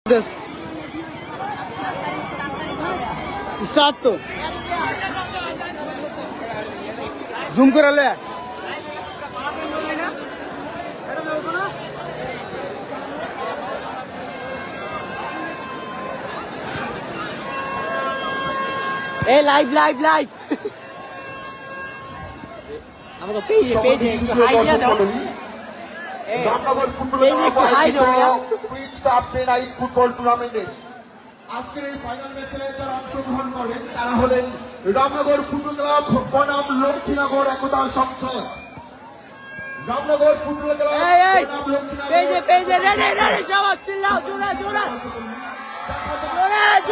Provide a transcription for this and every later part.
this start to zoom করে লে এই লাইভ আমাকে পেজে একটু হাই দিয়া দাও রামনগর ফুটবল ফুটবল টুর্নামেন্টে আজকের এই ফাইনাল ম্যাচে যারা অংশগ্রহণ করবেন তারা হলেন রামনগর ফুটবল ক্লাব বনাম লক্ষ্মীনগর একতা সংসদ। রামনগর ফুটবল ক্লাব বনাম লক্ষ্মীনগর পেজে রেডি সবাই চিল্লাও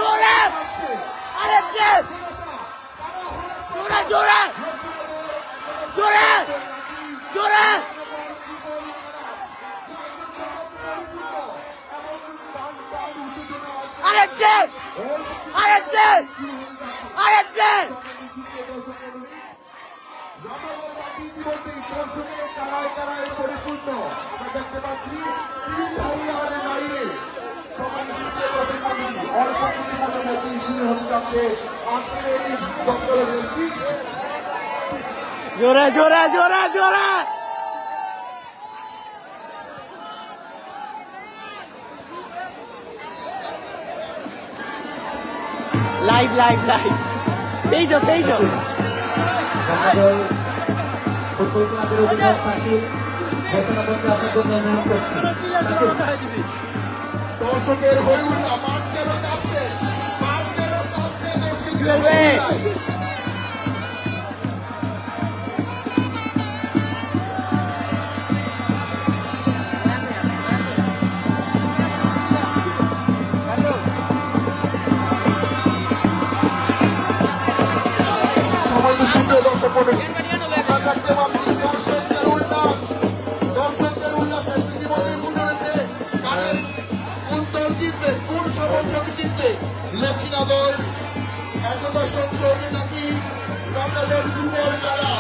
জোরে আরে জেস জোরে পরিপূর্ণ আমরা দেখতে পাচ্ছি তিন ভাই আর বাইরে সবাই অল্প কিছুক্ষণের মধ্যেই শুরু হতে যাচ্ছে আজকের এই দপ্তরের রেসি। জোরে লাইভ তেইজো ফুটবল ক্লাবের অধিনায়ক শাকিল ঘোষণা করতে আসার জন্য অনুরোধ করছি। দর্শকের হইউল্লাহ মাঠ যেন কাঁপছে চলবে সময় তো সুন্দর দর্শক মনে আমরা দেখতে পাচ্ছি দর্শকদের উল্লাসের ইতিমধ্যে গুণ রয়েছে কারণ কোন দল জিতবে কোন সমর্থক জিতবে লক্ষ্মীনগর একতা সংসদে নাকি রামনগর ফুটবল খেলা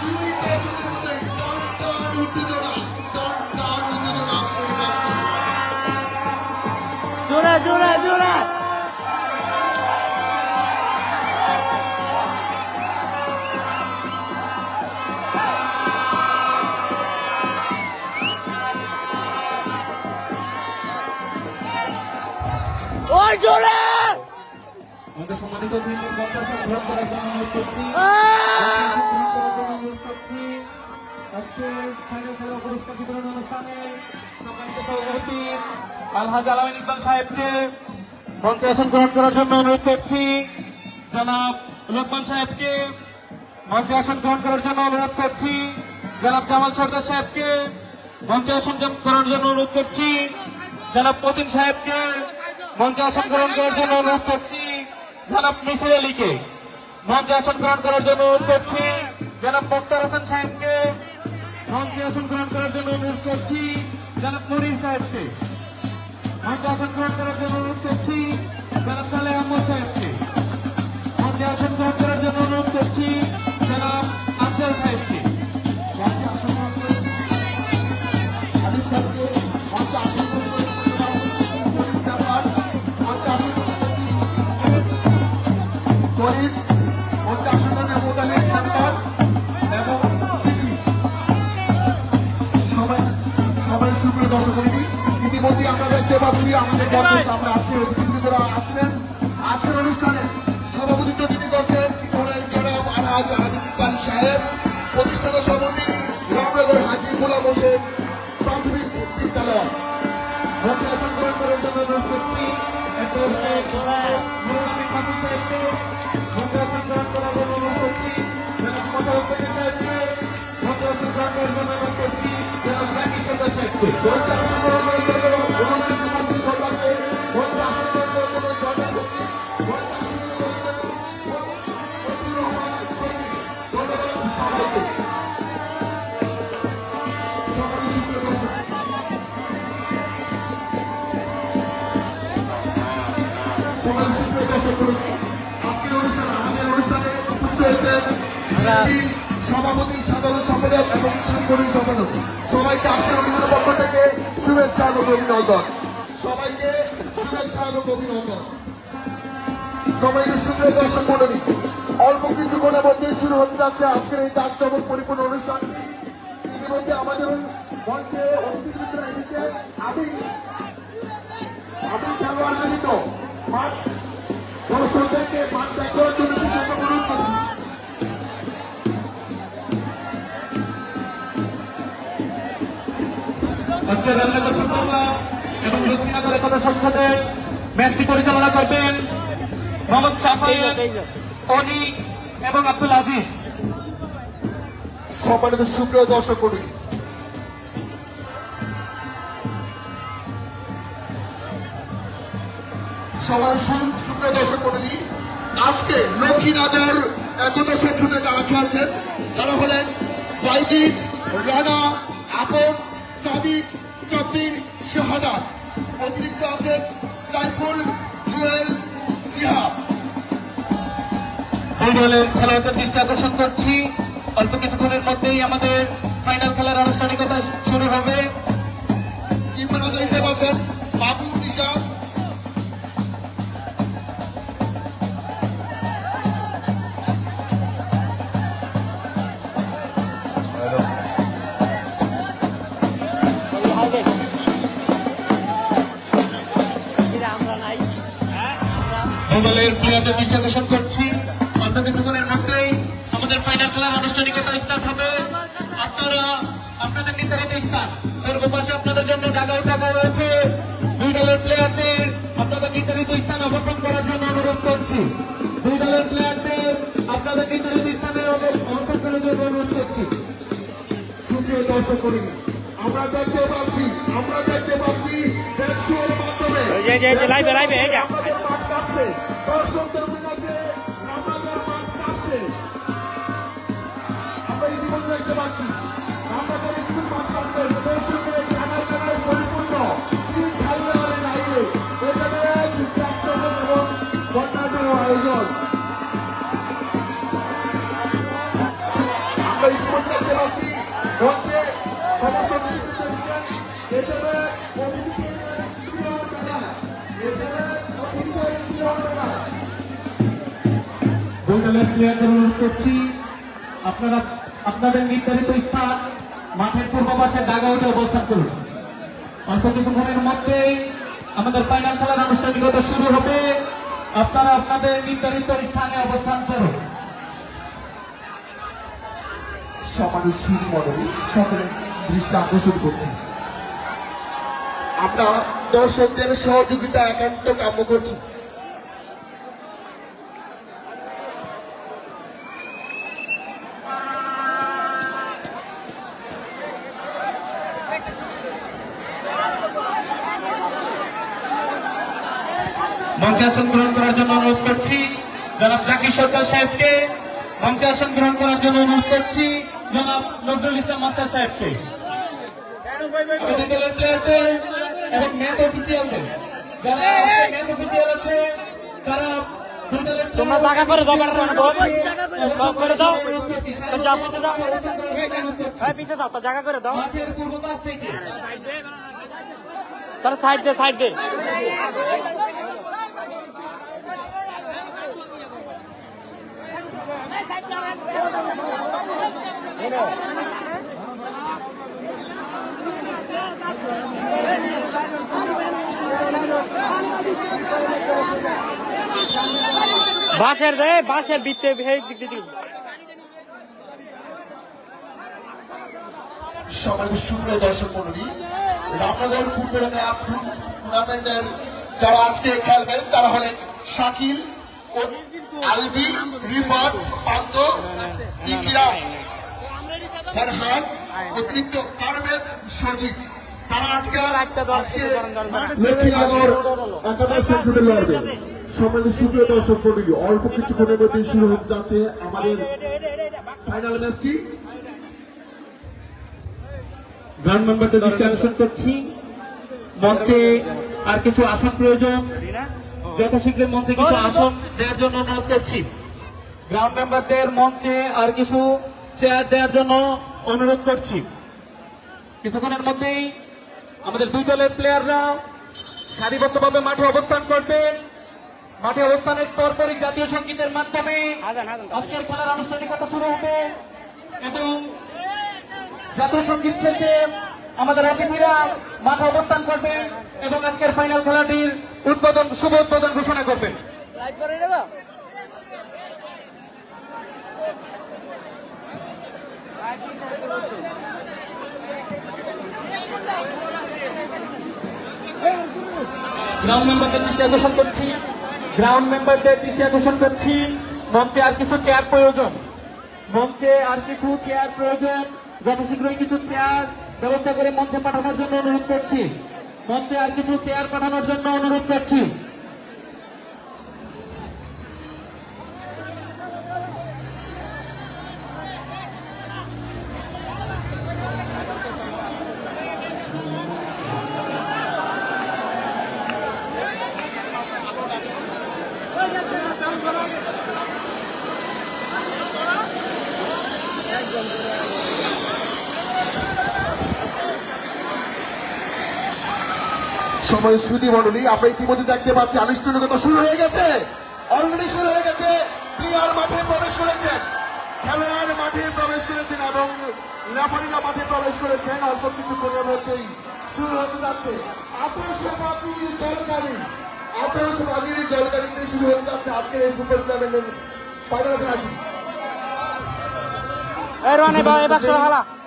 দুই দর্শকের মধ্যে টান উত্তেজনা আজকের এই ম্যাচটি। জোরে ওই জোরে আমাদের সম্মানিত গ্রহণ করার জন্য অনুরোধ করছি। আজকে ফাইনাল খেলা পুরস্কার বিতরণ অনুষ্ঠানে সম্মানিত সভাপতি আলহাজ আলামিন ইকবাল সাহেবকে মঞ্চে আসন গ্রহণ করার জন্য অনুরোধ করছি। জনাব লোকমান সাহেবকে মঞ্চে আসন গ্রহণ করার জন্য অনুরোধ করছি। জনাব জামাল সরদার সাহেবকে মঞ্চে আসন করার জন্য অনুরোধ করছি। জনাব মতিন সাহেবকে মঞ্চে আসন গ্রহণ করার জন্য অনুরোধ করছি। জনাব মিসির আলীকে মঞ্চে আসন গ্রহণ করার জন্য অনুরোধ করছি। জনাব মুক্তার হাসান সাহেবকে মঞ্চে আসন গ্রহণ করার জন্য অনুরোধ করছি। জনাব মনির সাহেবকে মঞ্চে আসন গ্রহণ করার জন্য অনুরোধ করছি। জনাব সালেহ আহমদ সাহেবকে মঞ্চে আসন গ্রহণ করার জন্য অনুরোধ করছি। জনাব আফজাল সাহেবকে মঞ্চে আসন গ্রহণ করার জন্য আলিফ সাহেবকে মঞ্চে আসন গ্রহণ করার জন্য ইতিমধ্যে আমরা দেখতে পাচ্ছি আমাদের মঞ্চের সামনে আজকে অতিথিরা আছেন। আজকের অনুষ্ঠানে সভাপতিত্ব যিনি করছেন জনাব আলহাজ আলামিন ইকবাল সাহেব, প্রতিষ্ঠাতা সভাপতি রামনগর হাজী গোলাম হোসেন প্রাথমিক বিদ্যালয়। মঞ্চে আসন গ্রহণ করার জন্য অনুরোধ করছি সাহেবকে মঞ্চে আসন গ্রহণ করার জন্য অনুরোধ করছি। জনাব মোশাররফ সাহেবকে মঞ্চে আসন গ্রহণ করার জন্য অনুরোধ করছি। জনাব জাকির সরদার সাহেবকে মঞ্চে আসন গ্রহণ করার জন্য অনুরোধ করছি। সরকারকে মঞ্চে আসন গ্রহণ করার জন্য মঞ্চে আসন গ্রহণ করার জন্য সবাইকে আজকের অনুষ্ঠানে আমাদের অনুষ্ঠানে উপস্থিত হয়েছেন সভাপতি, সাধারণ সম্পাদক এবং সাংগঠনিক সম্পাদক। সবাইকে আজকের অনুষ্ঠানের পক্ষ থেকে শুভেচ্ছা এবং অভিনন্দন। সবাইকে শুভেচ্ছা এবং অভিনন্দন। সবাইকে সুপ্রিয় দর্শক মণ্ডলী, অল্প কিছুক্ষণের মধ্যে শুরু হতে যাচ্ছে আজকের এই জাঁকজমক পরিপূর্ণ অনুষ্ঠানটি। ইতিমধ্যে আমাদের মঞ্চে অতিথিবৃন্দরা এসেছে। আমি খেলোয়াড় ব্যতীত মাঠ দর্শকদেরকে মাঠ ত্যাগ করার জন্য বিশেষ অনুরোধ করছি। আজকে রান্নাঘর ফুটবল এবং দক্ষিণাগর একতা সংসদের ম্যাচটি পরিচালনা করবেন মোহাম্মদ শাফিন, অনিক এবং আব্দুল আজিজ। সম্মানিত সুপ্রিয় দর্শক মণ্ডলী, সুপ্রিয় দর্শক মণ্ডলী, আজকে লক্ষ্মীনগর একতা সংসদে যারা খেলছেন তারা হলেন বাইজিৎ, রানা, আপন, সাদিক, সাব্বির, শাহাদাত। অতিরিক্ত আছেন সাইফুল, জুয়েল, সিহাব। এই দলের খেলোয়াড়দের দৃষ্টি আকর্ষণ করছি, অল্প কিছুক্ষণের মধ্যেই আমাদের ফাইনাল খেলার আনুষ্ঠানিকতা শুরু হবে। কিংবা হিসেবে আছেন বাবু, নিশাদ। আমরা নাই এই দলের প্লেয়ারদের দৃষ্টি আকর্ষণ করছি, অল্প কিছুক্ষণের মধ্যেই আমাদের ফাইনাল খেলার আনুষ্ঠানিকতা স্টার্ট হবে। আপনারা আপনাদের নির্ধারিত স্থান পূর্ব পাশে আপনাদের জন্য ডাগাও টাকা রয়েছে। দুই দলের প্লেয়ারদের আপনাদের নির্ধারিত স্থান অবস্থান করার জন্য অনুরোধ করছি। দুই দলের প্লেয়ারদের আপনাদের নির্ধারিত স্থানে অবস্থান করার জন্য অনুরোধ করছি। সুপ্রিয় দর্শক মণ্ডলী, আমরা দেখতে পাচ্ছি ব্যবসায়ের মাধ্যমে লাইভে এই যা আমাদের মাঠ কাঁপছে, দর্শকদের উল্লাসে আমাদের মাঠ কাঁপছে। আমরা ইতিমধ্যে দেখতে পাচ্ছি আমাদের স্কুল মাঠ কাঁপছে, দর্শকের কানায় কানায় পরিপূর্ণ। কি খেলোয়াড়ের লাইনে এখানে জাঁকজমক এবং বর্ণাঢ্য আয়োজন। আমরা ইতিমধ্যে দেখতে পাচ্ছি মঞ্চে সমস্ত অতিথিবৃন্দ এসেছেন। এখানে অতিথিদের প্রিয় টাকা, এখানে অতিথিদের প্রিয় টাকা। দুই দলের প্লেয়ারদের অনুরোধ করছি, আপনারা আপনাদের নির্ধারিত স্থান মাঠের পূর্ব পাশে ডাগাউটে অবস্থান করুন। অল্প কিছুক্ষণের মধ্যেই আমাদের ফাইনাল খেলার আনুষ্ঠানিকতা শুরু হবে। আপনারা আপনাদের নির্ধারিত স্থানে অবস্থান করুন। সমাজের সুর মডেল সকলের দৃষ্টি আকর্ষণ করছি। আমরা দর্শকদের সহযোগিতা একান্ত কাম্য করছি। মঞ্চে আসন গ্রহণ করার জন্য অনুরোধ করছি জনাব জাকির সরকার সাহেবকে। মঞ্চে আসন গ্রহণ করার জন্য অনুরোধ করছি জনাব নজরুল ইসলাম মাস্টার সাহেবকে। আমাদের দলের প্লেয়ারদের এবং ম্যাচ অফিসিয়ালদের যারা আজকে ম্যাচ অফিসিয়াল আছে তারা দুই দলের তোমরা জায়গা করে দাও, করে দাও, যাও পিছিয়ে দাও, পিছিয়ে দাও, তো জায়গা করে দাও। মাঠের পূর্ব পাশ থেকে তাহলে সাইড দে, সাইড দে। বাঁশের দে, বাঁশের বিতে দিক দিক। সমাজের সুপ্রিয় দর্শক মণ্ডলী, রামনগর ফুটবল কাপ টুর্নামেন্টের যারা আজকে খেলবেন তারা হলেন শাকিল, আলবি, রিফাত, পান্ত, ইকরাম, ফরহাদ, অতিরিক্ত পারভেজ, সজীব। তারা আজকে লক্ষ্মীনগর একাদশ সংসদে লড়বেন। সমাজের সুপ্রিয় দর্শক মণ্ডলী, অল্প কিছুক্ষণের মধ্যে শুরু হতে যাচ্ছে আমাদের ফাইনাল ম্যাচটি। গ্রাউন্ড মেম্বারদের দৃষ্টি আকর্ষণ করছি, মঞ্চে আর কিছু আসন প্রয়োজন, যথাশীঘ্র মঞ্চে কিছু আসন দেওয়ার জন্য অনুরোধ করছি। গ্রাউন্ড মেম্বারদের মঞ্চে আর কিছু চেয়ার দেওয়ার জন্য অনুরোধ করছি। কিছুক্ষণের মধ্যেই আমাদের দুই দলের প্লেয়াররা সারিবদ্ধভাবে মাঠে অবস্থান করবেন। মাঠে অবস্থানের পরপরই জাতীয় সঙ্গীতের মাধ্যমে আজকের খেলার আনুষ্ঠানিকতা শুরু হবে এবং জাতীয় সঙ্গীত শেষে আমাদের অতিথিরা মাঠে অবস্থান করবেন এবং আজকের ফাইনাল খেলাটির শুভ উদ্বোধন ঘোষণা করবেন। গ্রাউন্ড মেম্বারদের দৃষ্টি আকর্ষণ করছি মঞ্চে আর কিছু চেয়ার প্রয়োজন যত শীঘ্রই কিছু চেয়ার ব্যবস্থা করে মঞ্চে পাঠানোর জন্য অনুরোধ করছি। সময় সুধী মন্ডলী, আমরা ইতিমধ্যে দেখতে পাচ্ছি আনুষ্ঠানিকতা শুরু হয়ে গেছে, অলরেডি শুরু হয়ে গেছে। প্লেয়ার মাঠে প্রবেশ করেছেন, খেলোয়াড় মাঠে প্রবেশ করেছেন এবং রেফারিরা মাঠে প্রবেশ করেছেন। অল্প কিছুক্ষণের মধ্যেই শুরু হতে যাচ্ছে আতশবাজির জলকারিতে শুরু হতে যাচ্ছে আজকের এই ফুটবল টুর্নামেন্টের ফাইনাল খেলাটি।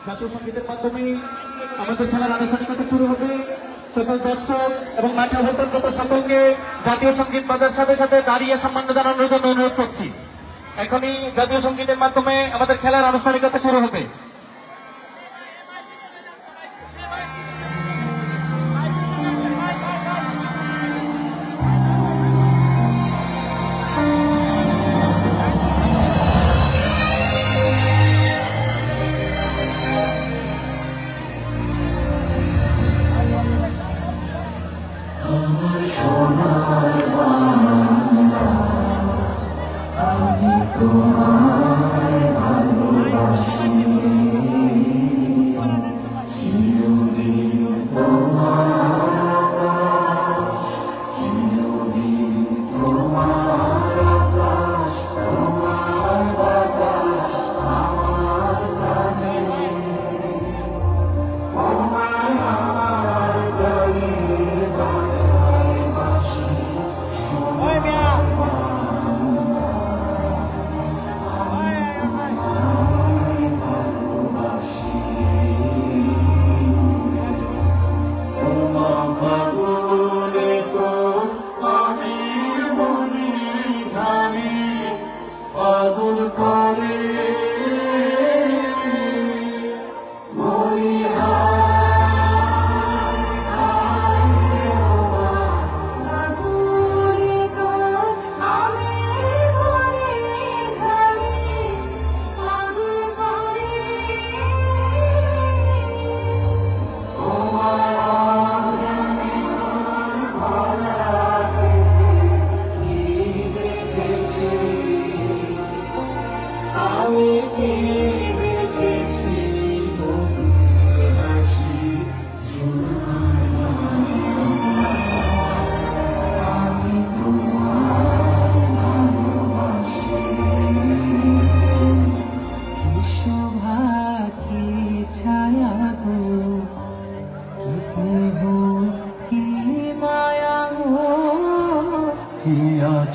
জাতীয় সঙ্গীতের মাধ্যমে আমাদের খেলার আনুষ্ঠানিকতা শুরু হবে। সকল দর্শক এবং মাঠে অবস্থানরত সকলকে জাতীয় সঙ্গীত বাজার সাথে সাথে দাঁড়িয়ে সম্মান জানানোর জন্য অনুরোধ করছি। এখনই জাতীয় সঙ্গীতের মাধ্যমে আমাদের খেলার আনুষ্ঠানিকতা শুরু হবে।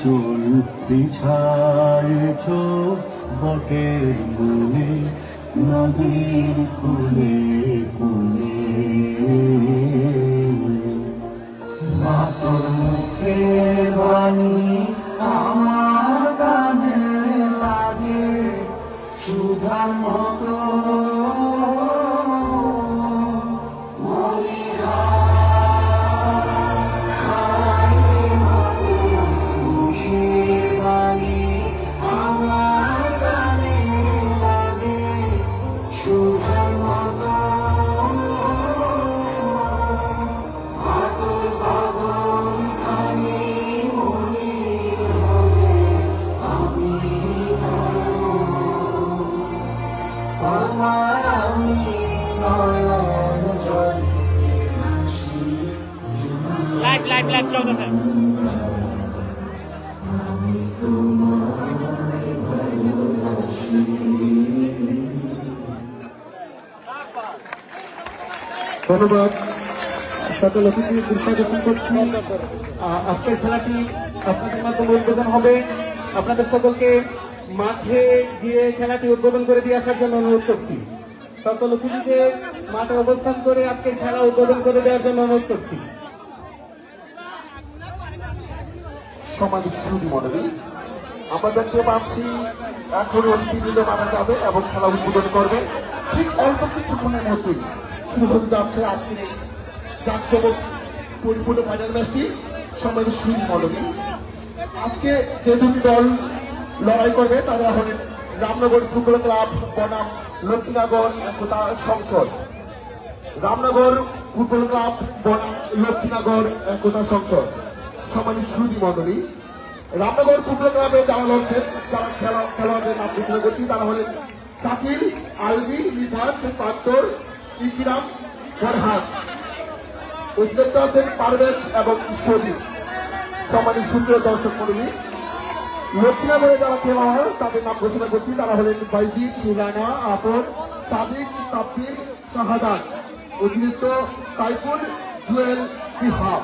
চুল বিছায়েছ বটের মূলে নদীর কুলে কুলে মাতর মুখে বাণী আমার গানে লাগে সুধার মতো ধন্যবাদ। সকল অতিথি দৃষ্টাকর্ষণ করছি। আজকের খেলাটি আপনাদের মাধ্যমে উদ্বোধন হবে। আপনাদের সকলকে মাঠে গিয়ে খেলাটি উদ্বোধন করে দিয়ে আসার জন্য অনুরোধ করছি। সকল অতিথিদের মাঠে অবস্থান করে আজকের খেলা উদ্বোধন করে দেওয়ার জন্য অনুরোধ করছি। সমাবেশ শুরু মডেল আমরা দেখতে পাচ্ছি এখন অতিথিবৃন্দ মাঠে যাবে এবং খেলা উদ্বোধন করবে। ঠিক অল্প কিছুক্ষণের মধ্যেই শুরু হতে যাচ্ছে আজকের এই জাঁকজমক পরিপূর্ণ ফাইনাল ম্যাচটি। সমাবেশ শুরু মডেল আজকে যে দুটি দল লড়াই করবে তারা হলেন রামনগর ফুটবল ক্লাব বনাম লক্ষ্মীনগর একতা সংসদ। রামনগর ফুটবল ক্লাব বনাম লক্ষ্মীনগর একতা সংসদ। সমাবেশ শুরু মন্ডলী রামনগর ফুটবল ক্লাবে যারা লড়ছেন, যারা খেলোয়াড়দের নাম ঘোষণা করছি তারা হলেন শাকিল, আলবি, রিফাত, পাত্তর, ইকরাম, ফরহাদ। উদ্যোক্ত আছেন পারভেজ এবং সজিব। সমাবেশ সূত্র দর্শক মন্ডলী লক্ষ্মীনগরে যারা খেলোয়াড় তাদের নাম ঘোষণা করছি তারা হলেন বাইজিদ, তুলানা, আপন, সাদিক, তাফসির, শাহাদাত। অতিরিক্ত সাইফুল, জুয়েল, ফিহাব।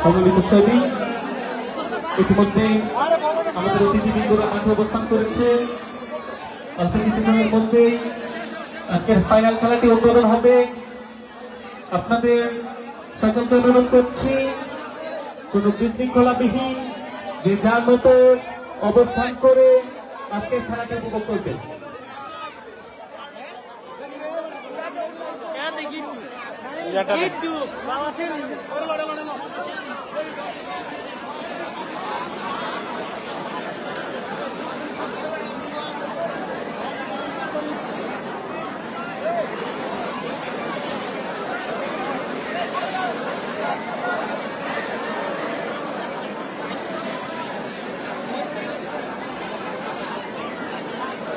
সম্মিলিত ছবি ইতিমধ্যে আমাদের অতিথিবৃন্দরা মাঠে অবস্থান করেছে। অল্প কিছুক্ষণের মধ্যেই আজকের ফাইনাল খেলাটি উদ্বোধন হবে। আপনাদের সকলকে অনুরোধ করছি কোন বিশৃঙ্খলাবিহীন যে যার মতো অবস্থান করে আজকের খেলাটি উপভোগ করবে।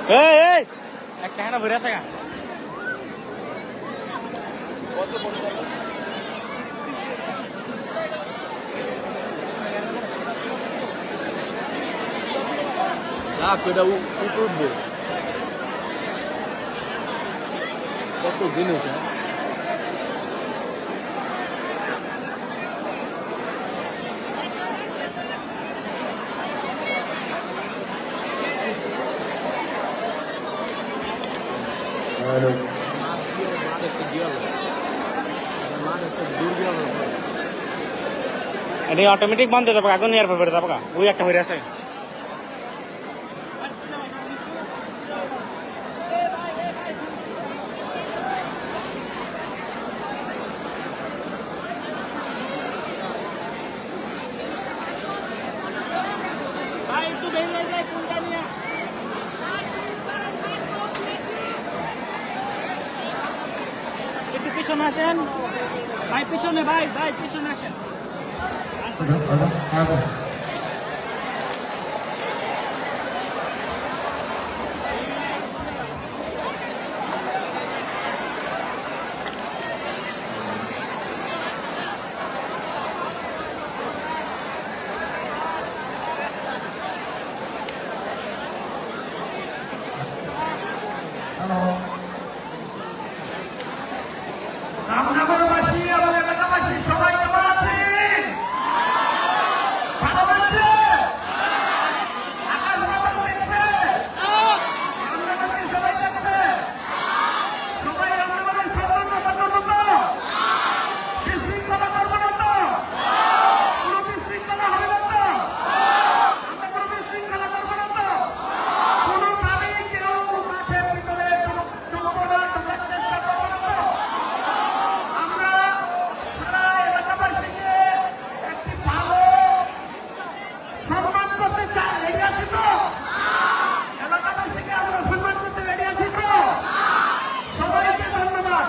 এই একটা হ্যাঁ ভরে আছে উঠবো কত জিনিস এটা অটোমেটিক বন্ধ হয়ে যাবে আগুন নিয়ে ফেলে যাবো ওই একটা হয়ে আছে একটু পিছনে আসেন ভাই, পিছনে ভাই পিছনে আসেন। রামনগরবাসী এবং এলাকাবাসী সবাই কেমন আছেন? ভালো লাগছে? আকাশ বাতাস দেখছে? রামনগরের সবাই দেখছে? সবাই রামনগরের সম্মান করবো তো? বিশৃঙ্খলা করবো না তো? কোনো বিশৃঙ্খলা হবে না তো? আমরা কোনো বিশৃঙ্খলা করবো না তো? কোনোভাবেই কেউ মাঠের ভিতরে ঢুকবো না, ঢোকার চেষ্টা করবো না তো? আমরা সারা এলাকাবাসীকে একটি ভালো সম্মান করতে চাই, রেডি আছি তো? এলাকাবাসীকে আমরা সম্মান করতে রেডি আছি তো? সবাইকে ধন্যবাদ।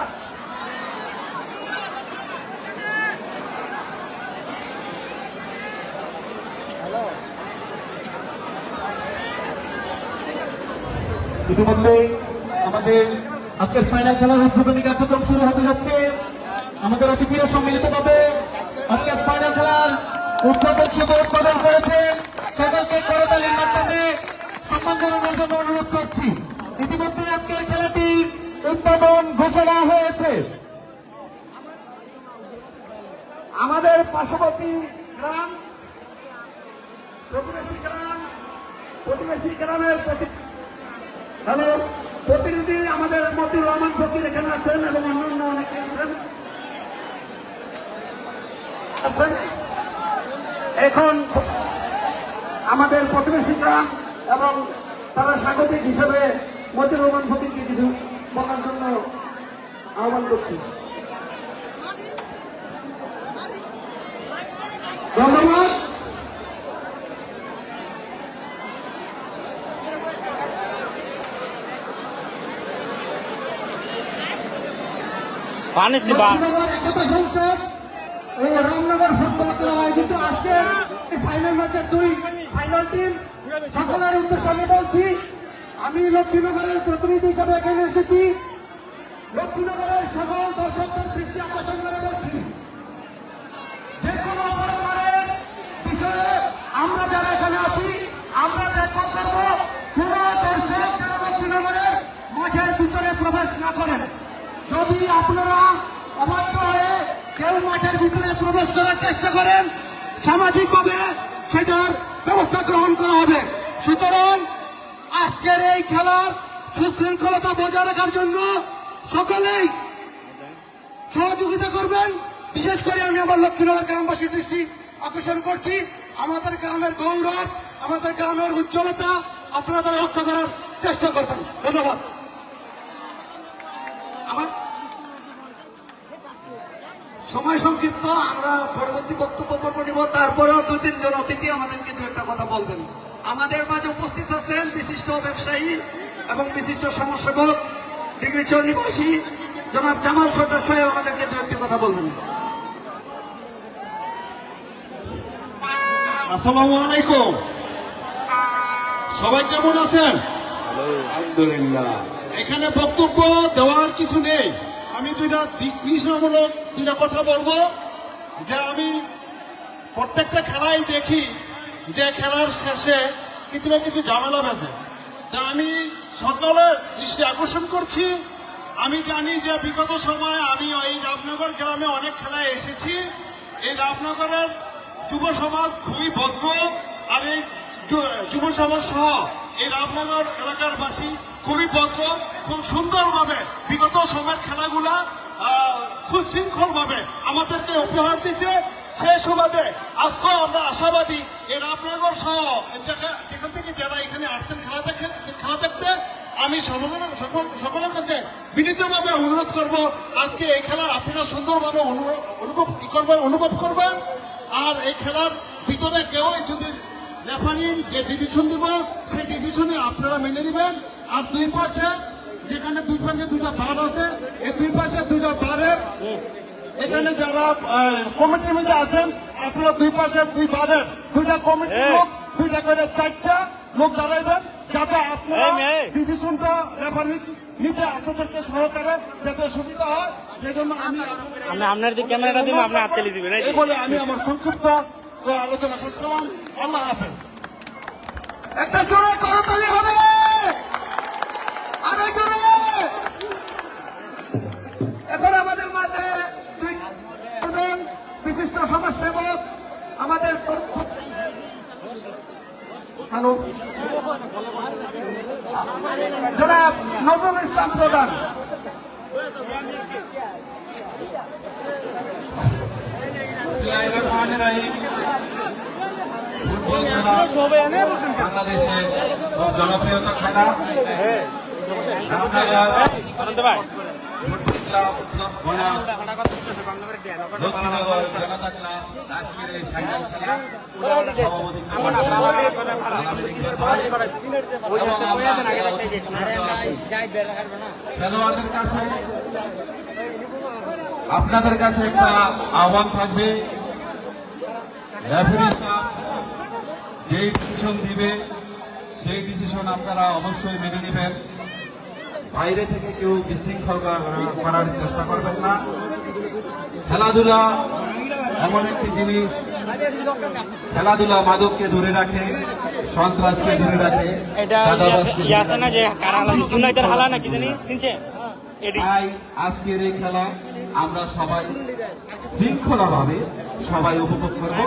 ইতিমধ্যে আমাদের আজকের ফাইনাল খেলার উদ্বোধনী কার্যক্রম শুরু হতে যাচ্ছে। আমাদের অতিথিরা সম্মিলিতভাবে আজকের ফাইনাল খেলার উদ্বোধন শুভ উদ্বোধন করেছেন। সকলকে করতালির মাধ্যমে সম্মান জানানোর জন্য অনুরোধ করছি। ইতিমধ্যে আজকের খেলাটির উদ্বোধন ঘোষণা হয়েছে। আমাদের পার্শ্ববর্তী গ্রাম প্রতিবেশী গ্রামের প্রতিনিধি আমাদের মতিউর রহমান ফকির এখানে আছেন এবং অন্যান্য অনেকে আছেন। এখন আমাদের প্রতিবেশী গ্রাম এবং তারা স্বাগতিক হিসেবে মতিউর রহমান ফকিরকে কিছু বলার জন্য আহ্বান করছি। ধন্যবাদ। রামনগর একতা সংসদ ও রামনগর ফুটবল ক্লাব আয়োজিত আজকের ফাইনাল ম্যাচের দুই ফাইনাল টিম সকলের উদ্দেশ্যে আমি বলছি, আমি লক্ষ্মীনগরের প্রতিনিধি হিসাবে এখানে এসেছি। লক্ষ্মীনগরের সকল দর্শকদের দৃষ্টি আকর্ষণ করে বলছি, যে কোনো পরিবারের বিষয়ে আমরা যারা এখানে আছি আমরা চেষ্টা করবো কোন দর্শক যেন লক্ষ্মীনগরের মাঠের ভিতরে প্রবেশ না করেন। যদি আপনারা অবাধ্য হয়ে কেউ মাঠের ভিতরে প্রবেশ করার চেষ্টা করেন, সামাজিকভাবে সেটার ব্যবস্থা গ্রহণ করা হবে। সুতরাং আজকের এই খেলার সুশৃঙ্খলতা বজায় রাখার জন্য সকলেই সহযোগিতা করবেন। বিশেষ করে আমি আমার লক্ষ্মীনগর গ্রামবাসীর দৃষ্টি আকর্ষণ করছি, আমাদের গ্রামের গৌরব, আমাদের গ্রামের উজ্জ্বলতা আপনারা রক্ষা করার চেষ্টা করবেন। ধন্যবাদ। আমার সময় সংক্ষিপ্ত, আমরা পরবর্তী বক্তব্য পর্ব নিব। তারপরেও 2-3 জন অতিথি আমাদেরকে দু একটা কথা বলবেন। আমাদের মাঝে উপস্থিত আছেন বিশিষ্ট ব্যবসায়ী এবং বিশিষ্ট সমাজসেবক ডিগ্রিচর নিবাসী জনাব জামাল সর্দার সাহেব আমাদেরকে দু একটি কথা বলবেন। আসসালামু আলাইকুম, সবাই কেমন আছেন? আলহামদুলিল্লাহ। এখানে বক্তব্য দেওয়ার কিছু নেই, আমি দুইটা দিক নির্দেশনামূলক দুইটা কথা বলবো। যে আমি প্রত্যেকটা খেলাই দেখি যে খেলার শেষে কিছু না কিছু ঝামেলা বাজে, তা আমি সকলের দৃষ্টি আকর্ষণ করছি। আমি জানি যে বিগত সময় আমি এই রামনগর গ্রামে অনেক খেলায় এসেছি। এই রামনগরের যুব সমাজ খুবই ভদ্র, আর এই যুব সমাজ সহ এই রামনগর এলাকার বাসী খুবই ভদ্র, খুব সুন্দরভাবে বিগত সময়ের খেলাগুলা সুশৃঙ্খল ভাবে আমাদেরকে উপহার দিচ্ছে। সেই সুবাদে আজকেও আমরা আশাবাদী এই রামনগর সহ যেখান থেকে যারা এখানে আসছেন খেলা দেখতে, আমি সকলের কাছে বিনীতভাবে অনুরোধ করব আজকে এই খেলা আপনারা সুন্দরভাবে অনুভব করবেন। আর এই খেলার ভিতরে কেউ যদি রেফারির যে ডিসিশন দিব সেই ডিসিশনে আপনারা মেনে নেবেন। আর দুই পাশে যেখানে দুই পাশে দুটা বার আছে, এই দুই পাশে দুটা বারের এখানে যারা কমিটির মধ্যে আছেন আপনারা দুই পাশে দুই বারের দুইটা কমিটির লোক, দুইটা করে 4টা লোক দাঁড়াইবেন, যাতে আপনারা ডিসিশনটা রেফারি নিতে আপনাদেরকে সহকারে যাতে সুবিধা হয়। সেই জন্য আমি আপনার দিকে ক্যামেরাটা দিব, আপনি হাত তালি দিবেন। এই বলে আমি আমার সংক্ষিপ্ত আলোচনা শেষ করলাম। আল্লাহ হাফেজ। একটা জোরে করতালি হবে, আরেক জোরে। এখন আমাদের মাঝে দুজন বিশিষ্ট সমাজসেবক আমাদের হ্যালো জনাব নজরুল ইসলাম প্রধান। ফুটবল খেলা বাংলাদেশের খুব জনপ্রিয়তা খেলা। রামনগর ফুটবল ক্লাব লক্ষ্মীনগর জনতা ক্লাব আজকের এই ফাইনাল খেলা সভাপতিত্ব করছেন আগামী দিনের ভাই এবং খেলোয়াড়দের কাছে আপনাদের কাছে একটা আহ্বান থাকবে, রেফারি স্টাফ যে ডিসিশন দিবে সেই ডিসিশন আপনারা অবশ্যই মেনে নেবেন। বাইরে থেকে কেউ বিশৃঙ্খল করার চেষ্টা করবেন না। খেলাধুলা এমন একটি জিনিস, খেলাধুলা মাদককে ধরে রাখে, সন্ত্রাসকে ধরে রাখে, এটা চাঁদাবাজকে ইয়ে ধরে আছে না রাখে। যে কারা হালা জুনাইদের হালা না কি জানি চিনছে এডি তাই আজকের এই খেলা আমরা সবাই শৃঙ্খলাভাবে সবাই উপভোগ করব।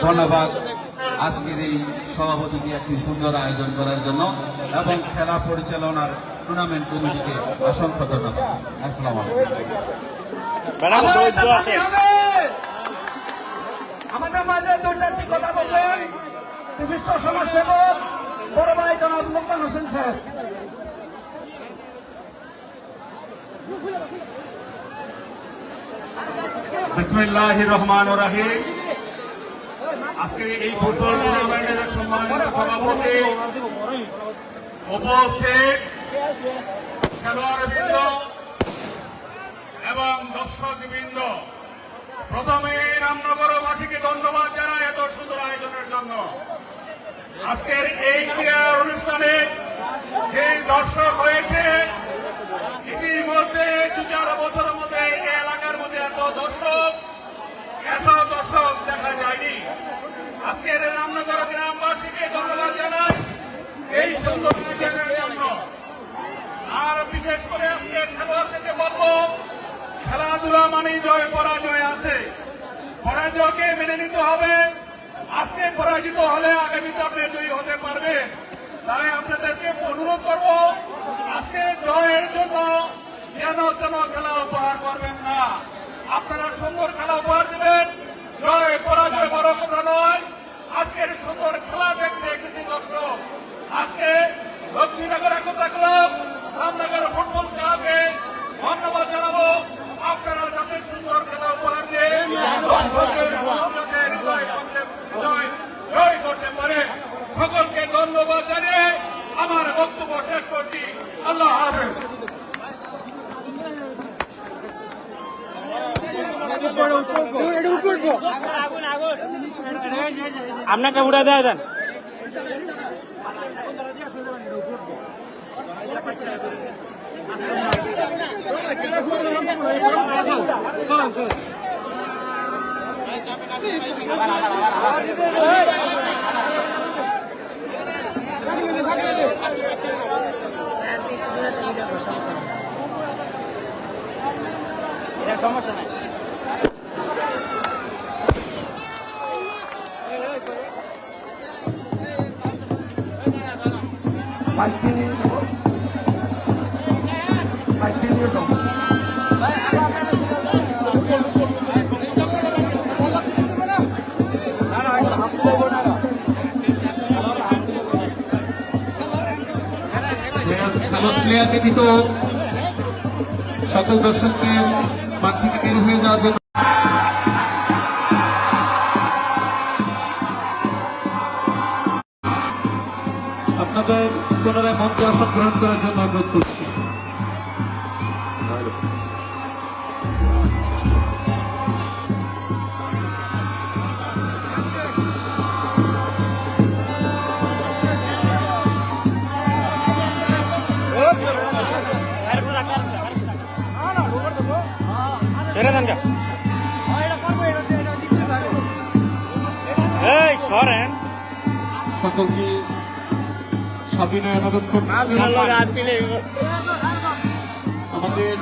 ধন্যবাদ আজকের এই সভাপতিকে একটি সুন্দর আয়োজন করার জন্য এবং খেলা পরিচালনার টুর্নামেন্ট কমিটিকে অসংখ্য ধন্যবাদ। আসসালামু আলাইকুম। ম্যাডাম ধৈর্য আছে। আমাদের মাঝে দু চারটি কথা বলবেন বিশিষ্ট সমাজসেবক বড় ভাই জনাব লোকমান হোসেন স্যার। বিসমিল্লাহির রহমানির রহিম। আজকে এই ফুটবল টুর্নামেন্টের সম্মানিত সভাপতি, উপস্থিত খেলোয়াড়বৃন্দ এবং দর্শকবৃন্দ, প্রথমে রামনগরবাসীকে ধন্যবাদ জানাই এত সুন্দর আয়োজনের জন্য। আজকের এই ক্রীড়া অনুষ্ঠানে যে দর্শক হয়েছে, ইতিমধ্যে 2-4 বছরের মধ্যে এই এলাকার মধ্যে এত দর্শক দেখা যায়নি। আজকের রামনগর গ্রামবাসীকে ধন্যবাদ জানাই এই সুন্দর আয়োজনের জন্য। আর বিশেষ করে আজকে খেলোয়াড়দেরকে বলবো, খেলাধুলা মানেই জয় পরাজয় আছে, পরাজয়কে মেনে নিতে হবে। আজকে পরাজিত হলে আগামীতে আপনি জয়ী হতে পারবেন। তাই আপনাদেরকে অনুরোধ করব, আজকে জয়ের জন্য যেন খেলা উপহার করবেন না, আপনারা সুন্দর খেলা উপহার দেবেন। জয় পরাজয় বড় কথা নয়, আজকের সুন্দর খেলা দেখতে এসেছি দর্শক। আজকে লক্ষ্মীনগর একতা ক্লাব, রামনগর ফুটবল ক্লাবকে ধন্যবাদ জানাবো। আপনারা যাতে সুন্দর খেলা উপহার দিয়ে দর্শকের যাতে জয় করতে পারে, সকলকে ধন্যবাদ জানিয়ে আমার বক্তব্য শেষ করছি। আল্লাহ হাফেজ। আপনাকে উড়া দেয় দেন। সমস্যা নাই। প্লেয়ার ব্যতীত সকল দর্শককে মাঠ থেকে বের হয়ে যাওয়ার জন্য আপনাদের পুনরায় মঞ্চে আসন গ্রহণ করার জন্য অনুরোধ করছি। ছেড়ে দেন কা এই সরেন সকলকে সবিনয় অনুরোধ করছি আমাদের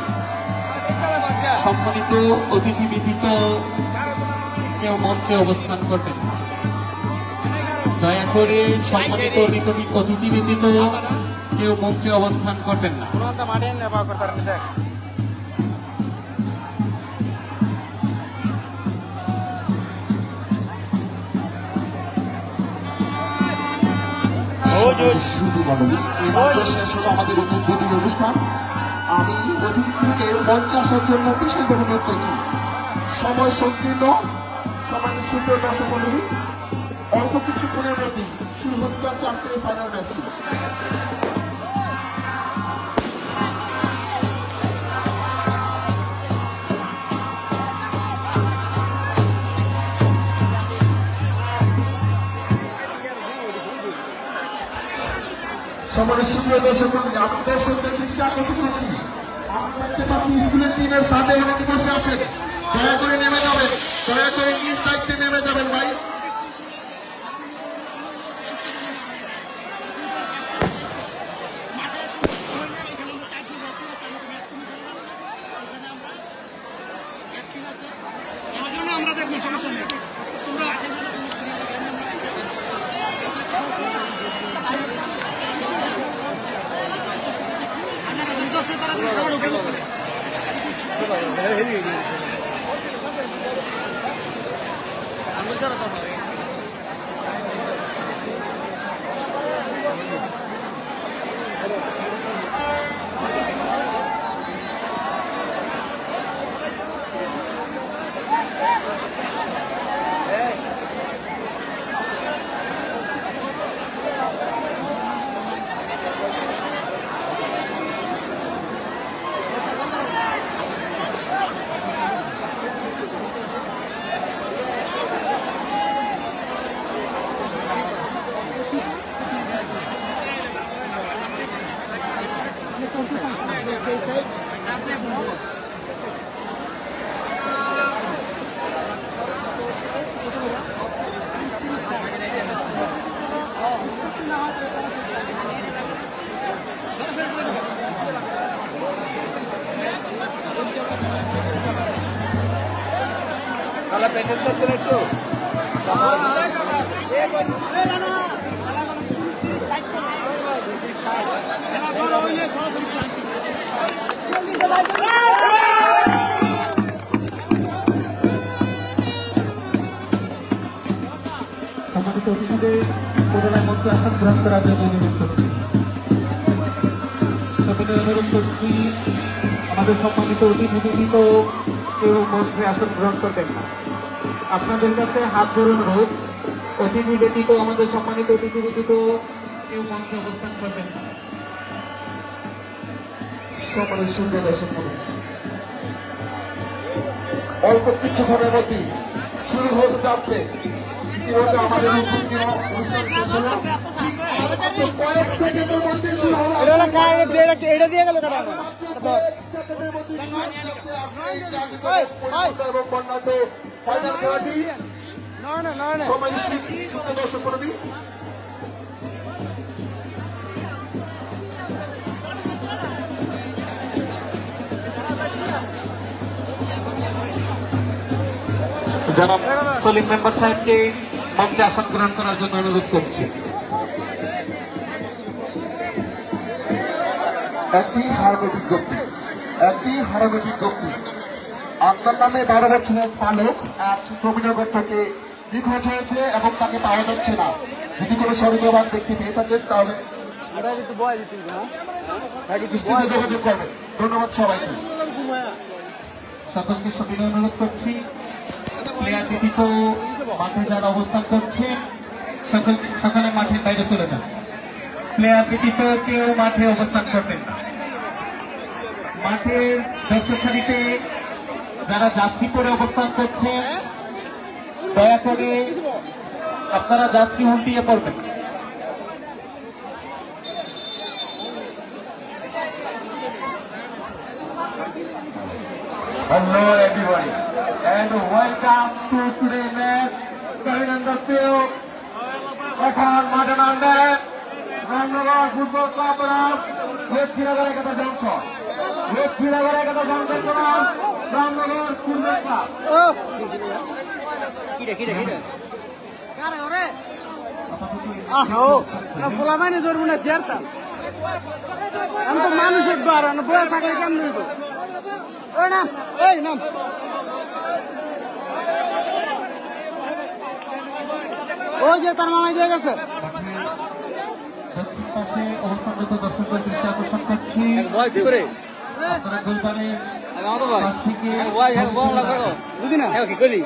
সম্মানিত অতিথি ব্যতীত কেউ মঞ্চে অবস্থান করবেন না। দয়া করে সম্মানিত অতিথি ব্যতীত কেউ মঞ্চে অবস্থান করবেন না। মাঠে নেবা করতে দেখ শুধু বলুন এবার শেষ হলো আমাদের উদ্বোধনী অনুষ্ঠান। আমি অতিথিকে মঞ্চে আসার জন্য বিশেষভাবে অনুরোধ করছি। সময় সংকীর্ণ, সময় সুন্দর দর্শক মন্ডলী, অল্প কিছুক্ষণের মধ্যেই শুরু হতে যাচ্ছে আজকের এই ফাইনাল ম্যাচটি। সমাজের সুন্দর দর্শক মন্ডলী, আমি দর্শকদের দৃষ্টি আকর্ষণ করছি। আমরা দেখতে পাচ্ছি স্কুলের টিমের সাথে অনেকে বসে আছেন, দয়া করে নেমে যাবেন। দয়া করে নিজ দায়িত্বে নেমে যাবেন ভাই। আমরা দেখবো, সমস্যা নেই। তোমরা হাজার হাজার দর্শক তারা খাওয়ার উপভোগ করে। সম্মানিত অতিথিদের পুনরায় মঞ্চে আসন গ্রহণ করার জন্য অনুরোধ করছি। সকলে অনুরোধ করছি, আমাদের সম্মানিত অতিথি ব্যতীত কেউ মঞ্চে আসন গ্রহণ করবেন না। আপনাদের কাছে হাত ধরে অনুরোধ, অতিথি ব্যতীত, আমাদের সম্মানিত অতিথি ব্যতীত কেউ মঞ্চে অবস্থান করবেন না। সম্মানের সুন্দর দর্শক মণ্ডলী, অল্প কিছুক্ষণের মধ্যেই শুরু হতে যাচ্ছে। ইতিমধ্যে আমাদের অনুষ্ঠান শেষ হলো, কয়েক সেকেন্ডের মধ্যে শুরু হলো। এটা দিয়ে গেল কয়েক সেকেন্ডের মধ্যে শুরু হতে যাচ্ছে আজকে এই জাঁকজমক পরিপূর্ণ এবং বর্ণাঢ্য ফাইনাল খেলাটি। সম্মানিত সুন্দর দর্শক মণ্ডলী, জনাব সলিম মেম্বার সাহেবকে মঞ্চে আসন গ্রহণ করার জন্য অনুরোধ করছি। একটি হারানো বিজ্ঞপ্তি, আপনার নামে 12 বছরের বালক আজ শ্রমিকনগর থেকে নিখোঁজ হয়েছে এবং তাকে পাওয়া যাচ্ছে না। যদি কোনো সন্দেহবান ব্যক্তি পেয়ে থাকেন তাহলে দৃষ্টিতে যোগাযোগ করবেন। ধন্যবাদ সবাইকে। সকলকে সবিনয় অনুরোধ করছি, প্লেয়ার ব্যতীত মাঠে যারা অবস্থান করছে সকলে মাঠের বাইরে চলে যান। প্লেয়ার ব্যতীত কেউ মাঠে অবস্থান করবেন না। মাঠের দর্শক সারিতে যারা জার্সি পরে অবস্থান করছেন, দয়া করে আপনারা জার্সি উল্টিয়ে পড়বেন। Hello everybody and welcome to today's match. Kavinanda Pio, এখন মাঠে নামবেন রামনগর ফুটবল ক্লাব বনাম লক্ষ্মীনগর একতা সংসদ। লক্ষ্মীনগর একতা সংসদ বনাম রামনগর ফুটবল ক্লাব। পোলামাইনে ধরবো না চেয়ারতাম, আমি তো মানুষের বার বয়ে থাকলে কেমন হইব? ওই নাম, ওই নাম, ওই যে তার মামাই দিয়ে গেছে। দক্ষিণ পাশে অবস্থানরত দর্শকদের দৃষ্টি আকর্ষণ করছি, আপনারা গোলবারের পাশ থেকে বুঝি না কি করি,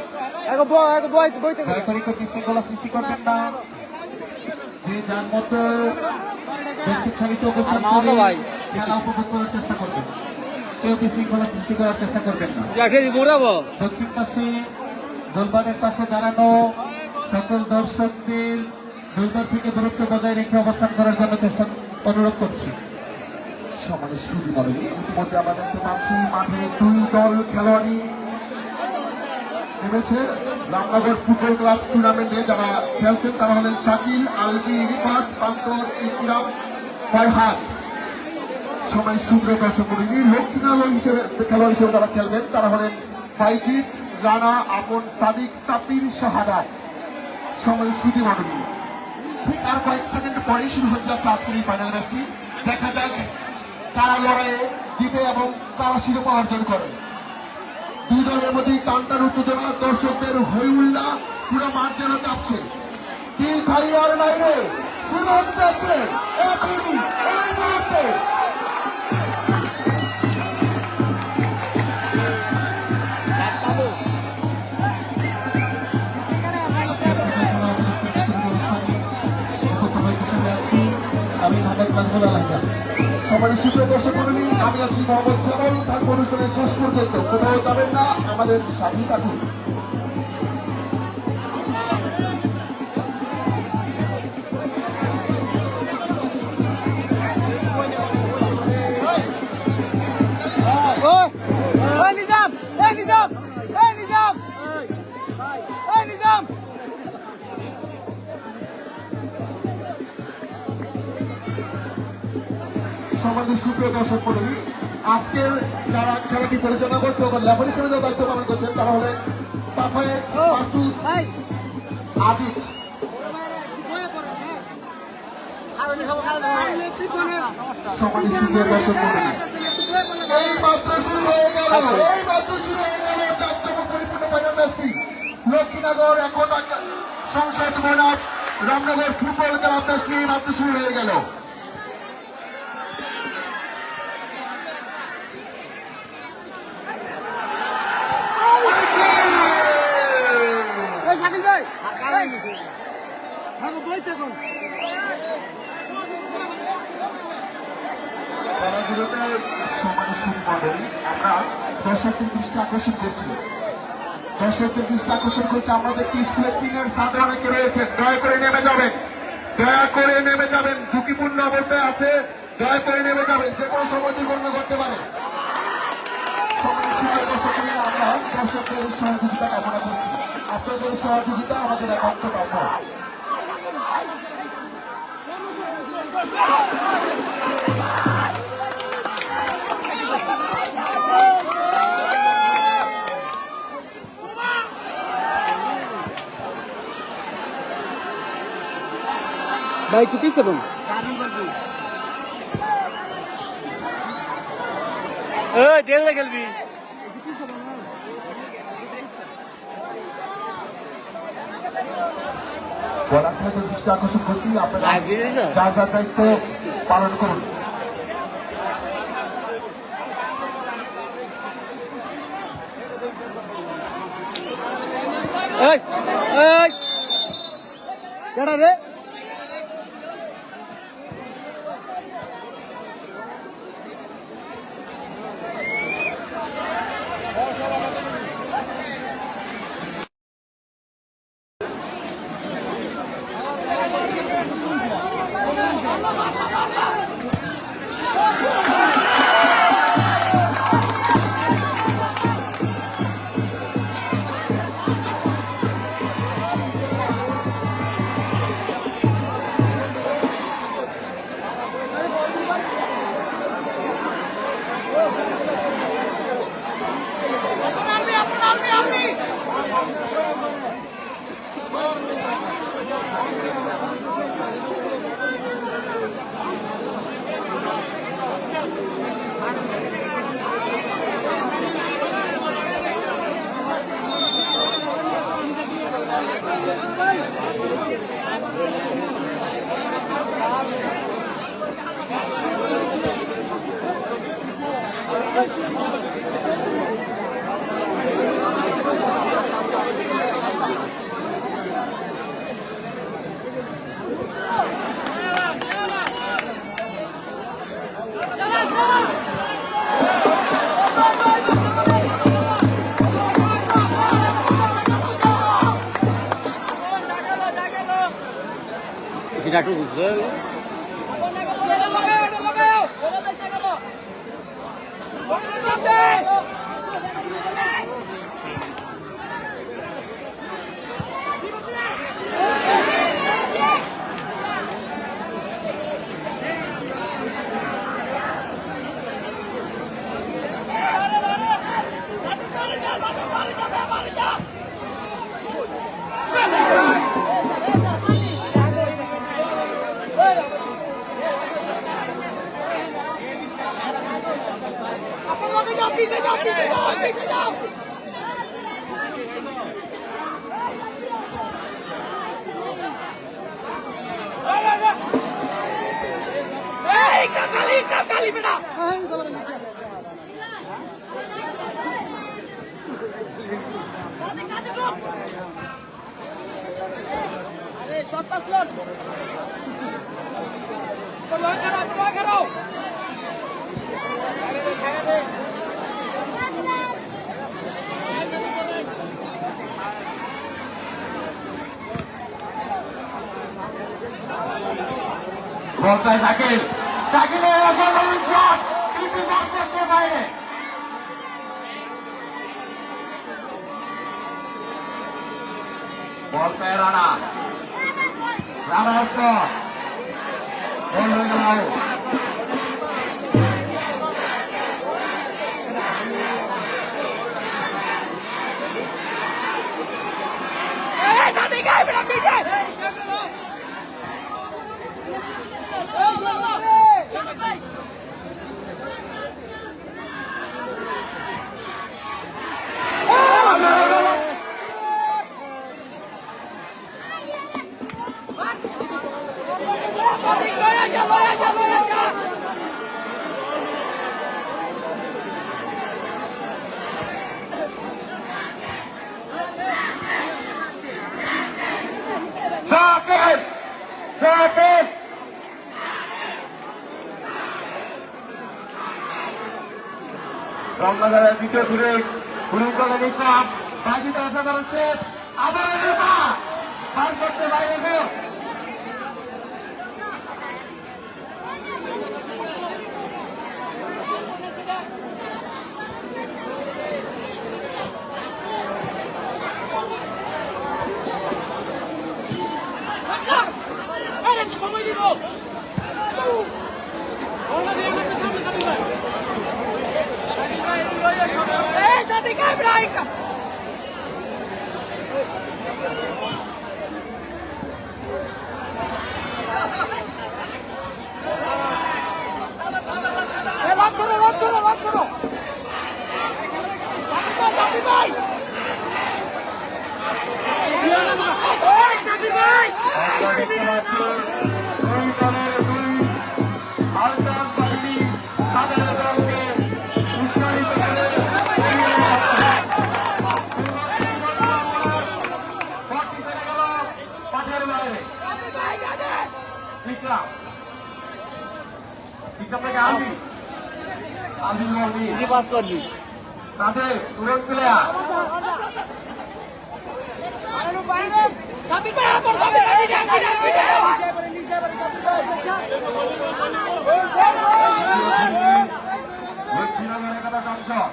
দয়া করে কোনো বিশৃঙ্খলা সৃষ্টি করবেন না। যে যার মতো দর্শক সারিতে অবস্থান করে খেলা উপভোগ করার চেষ্টা করবেন, কেউ বিশৃঙ্খলা সৃষ্টি করার চেষ্টা করবেন না। দক্ষিণ পাশে গোলবারের পাশে দাঁড়ানো সকল দর্শকদের গোলবার থেকে দূরত্ব বজায় রেখে অবস্থান করার জন্য চেষ্টা অনুরোধ করছি। সমাজের শুরু হবে। ইতিমধ্যে আমরা দেখতে পাচ্ছি মাঠে দুই দল খেলোয়াড়ই নেমেছে রামনগর ফুটবল ক্লাব টুর্নামেন্টে। যারা খেলছেন তারা হলেন শাকিল, আলবি, রিফাত, পান্তর, ইকরাম, ফরহাদ। সবাই সুপ্রিয় দর্শক মণ্ডলী, লক্ষ্মীনালয় হিসেবে খেলোয়াড় হিসেবে যারা খেলবেন তারা হলেন বাইজিৎ, রানা, আপন, সাদিক, সাপির, শাহাদাত। সবাই সুধী মণ্ডলী, ঠিক আর কয়েক সেকেন্ড পরেই শুরু হতে যাচ্ছে আজকের এই ফাইনাল ম্যাচটি। দেখা যাক কারা লড়াইয়ে জিতে এবং কারা শিরোপা অর্জন করে। দুই দলের মধ্যে টানটান উত্তেজনা, দর্শকদের হই উল্লাহ, পুরো মাঠ যেন কাঁপছে। কি ভাই আর নাই রে, শুরু হতে যাচ্ছে এখনই, এই মুহূর্তে। আমি মোহাম্মদ নাজমুল আল হাসান। সবাই সুপ্রিয় দর্শক মণ্ডলী, আমি আছি মোহাম্মদ শ্যামল। থাকবো অনুষ্ঠানের শেষ পর্যন্ত, কোথাও যাবেন না, আমাদের সাথেই থাকুন। ওই নিজাম, এই নিজাম, এই নিজাম, এই নিজাম। সমাজের সুপ্রিয় দর্শক মণ্ডলী, আজকের যারা খেলাটি পরিচালনা করছে এবং লেফারি হিসেবে যারা দায়িত্ব পালন করছেন তারা হলেন সাফায়েত, মাসুদ, এই আজিজ। সমাজের সুপ্রিয় দর্শক মণ্ডলী, এই মাত্র শুরু হয়ে গেল, এই মাত্র শুরু হয়ে গেল চাকচমক পরিপূর্ণ ফাইনাল ম্যাচটি। লক্ষ্মীনগর এখন সংসদ বনাম রামনগর ফুটবল ক্লাব ম্যাচটি মাত্র শুরু হয়ে গেল। এই শাকিল ভাই, ভাগো বই থাকুন। খেলাধুলাতে সমাজের সুমণ্ডলী, আমরা দর্শকদের দৃষ্টি আকর্ষণ করছি। দর্শকদের দৃষ্টি আকর্ষণ করছে, আমরা দেখছি স্কুলের টিনের ছাত্র অনেকে রয়েছেন। দয়া করে নেমে যাবেন, দয়া করে নেমে যাবেন, ঝুঁকিপূর্ণ অবস্থায় আছে, দয়া করে নেমে যাবেন, যে কোনো সময় দুর্ঘটনা ঘটতে পারে। সমাজের দর্শক আমরা দর্শকদের সহযোগিতা কামনা করছি। আপনাদের সহযোগিতা আমাদের একান্ত কাম্য। ভাই কি পিছে বোন এই দেলে খেলবি বলার দৃষ্টি আকর্ষণ করছি, আপনারা যার যার দায়িত্ব পালন করুন। এই এই কেডা রে সেটা একটু বুঝতে বলতায় শাকিল, শাকিলের অসাধারণ শট, কিন্তু মার করতে বাইরে। বলতায় রানা, রানার শট, গোল হয়ে গেল। শাকিল, শাকিল, রমনাদারের দ্বিতীয় ঘুরে ঘুরে করে নিলাম। বাকিটা অসাধারণ সেট, আবার নেতা বার করতে বাইরে গো। আমরা দেখতে পাচ্ছি দুই দলের দুই আলটার পার্টি তাদের দলকে উৎসাহিত করে পার্টি ফেলে গেল মাঠের বাইরে। বিক্রম, বিক্রম থেকে আলবি, আলবি বলবি পাস করবি তাদের তুরন্ত প্লেয়ার সংসদ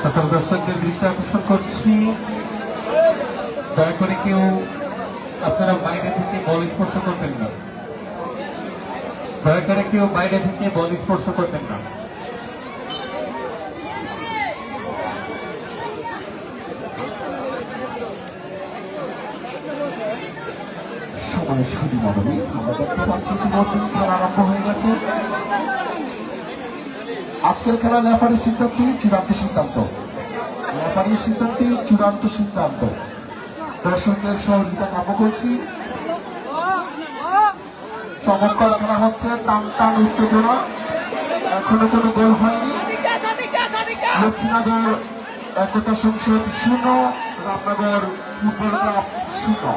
সকল দর্শকদের দৃষ্টি আকর্ষণ করছি, দয়া করে কেউ আপনারা বাইরে থেকে বল স্পর্শ করবেন না, দয়া করে কেউ বাইরে থেকে বল স্পর্শ করবেন না। সময় শুধু মনে আমরা দেখতে পাচ্ছি ইতিমধ্যে খেলা আরম্ভ হয়ে গেছে। আজকের খেলা রেফারির সিদ্ধান্তই চূড়ান্ত সিদ্ধান্ত, রেফারির সিদ্ধান্তই চূড়ান্ত সিদ্ধান্ত। দর্শকদের সহযোগিতা কামনা করছি। চমৎকার খেলা হচ্ছে, টান টান উত্তেজনা, এখনো কোনো গোল হয়নি। লক্ষ্মীনগর একতা সংসদ 0, রামনগর ফুটবল ক্লাব 0।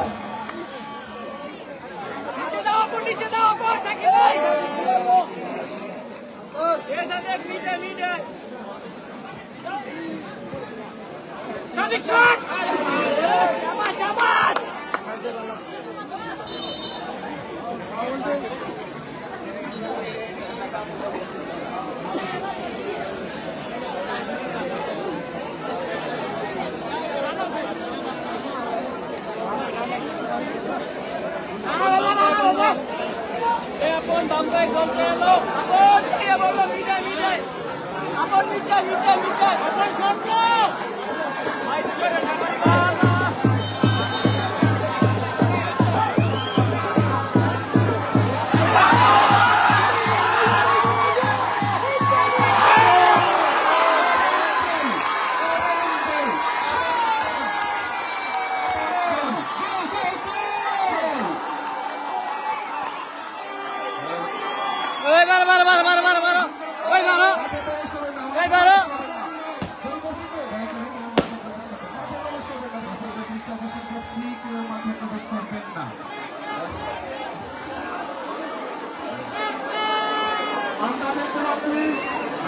আমরা দেখতে পাচ্ছি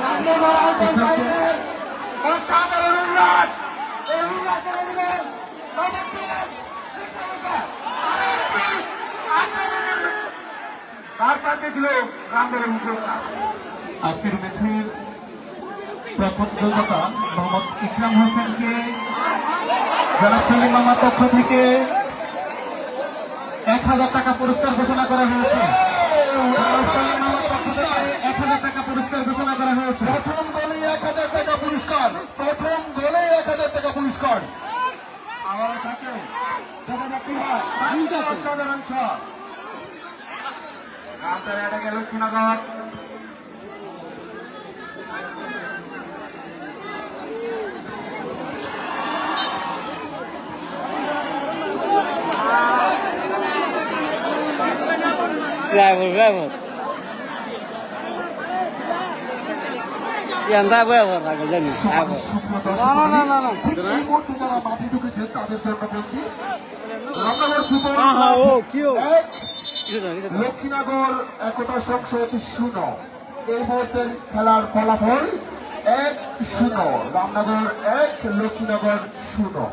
রামনগর পঞ্চায়েতের অসাধারণ উল্লাস। এই উল্লাসের অধীনে তার প্রান্তে ছিল রামনগরের মুখ্যমন্ত্রী। আজকের ম্যাচের প্রথম গোলদাতা মোহাম্মদ ইকরাম হোসেনকে জনাব সেলিম মামার পক্ষ থেকে 1000 টাকা পুরস্কার ঘোষণা করা হয়েছে। জনাব সেলিম মামার পক্ষ থেকে 1000 টাকা পুরস্কার ঘোষণা করা হয়েছে। প্রথম গোলে 1000 টাকা পুরস্কার, প্রথম গোলে 1000 টাকা পুরস্কার। আমার সাথে দেখা যাক কি হয়। অসাধারণ শট। কাউন্টারে এটা গেল লক্ষ্মীনগর। এই মুহূর্তে যারা মাঠে ঢুকেছেন তাদের জন্য বলছি, রামনগর ফুটবল লক্ষ্মীনগর একতা সংসদ 0। এই মুহূর্তের খেলার ফলাফল 1-0, রামনগর 1 লক্ষ্মীনগর 0।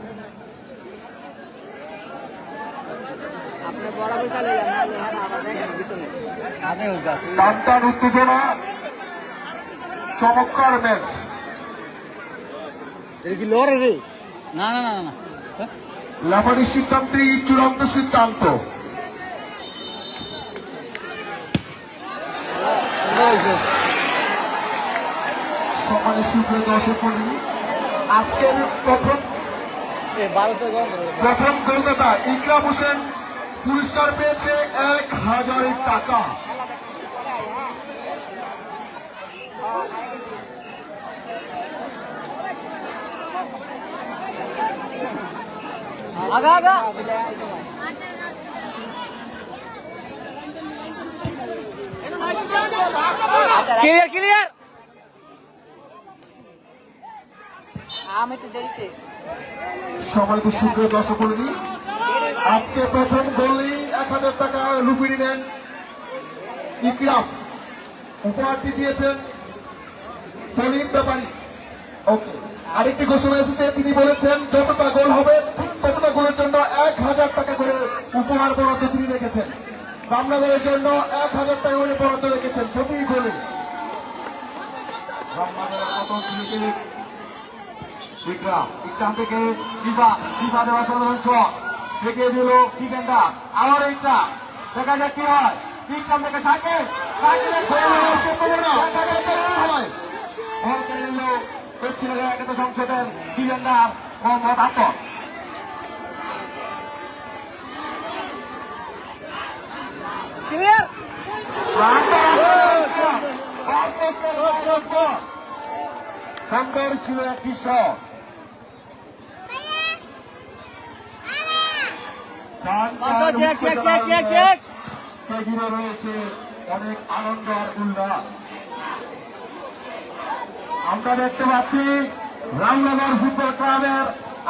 টানটান উত্তেজনা, চমৎকার ম্যাচ। লেফারির সিদ্ধান্তেই চূড়ান্ত সিদ্ধান্ত। সম্মানিত সুপ্রিয় দর্শক মণ্ডলী, আজকের প্রথম গোলদাতা ইকরাম হোসেন পুরস্কার পেয়েছে 1000 টাকা। ক্লিয়ার আমি তো দেরিতে সম্মানিত সুপ্রিয় দর্শক মণ্ডলী, আজকে প্রথম গোলেই 1000 টাকা লুফে নিলেন ইকরাম। উপহারটি দিয়েছেন সলিম ব্যাপারী। ওকে, আরেকটি ঘোষণা এসেছে, তিনি বলেছেন যতটা গোল হবে ঠিক ততটা গোলের জন্য 1000 টাকা করে উপহার বরাদ্দ তিনি রেখেছেন। রামনগরের জন্য 1000 টাকা করে বরাদ্দ রেখেছেন প্রতি গোলে। ইকরাম থেকে দিবা দেওয়া সাধারণ শট থেকে দিল ডিফেন্ডার। আবার ইকরাম, দেখা যাক কি হয়। ইকরাম থেকে সাকিব, সাকিবের সম্ভাবনা হয় বল কেড়ে নিল দক্ষিণের একতা সংসদের ডিফেন্ডার মোহাম্মদ আতর। ক্লিয়ার সুন্দর ছিল একটি শট। ঘিরে রয়েছে অনেক আনন্দ আর উল্লাস। আমরা দেখতে পাচ্ছি রামনগর ফুটবল ক্লাবের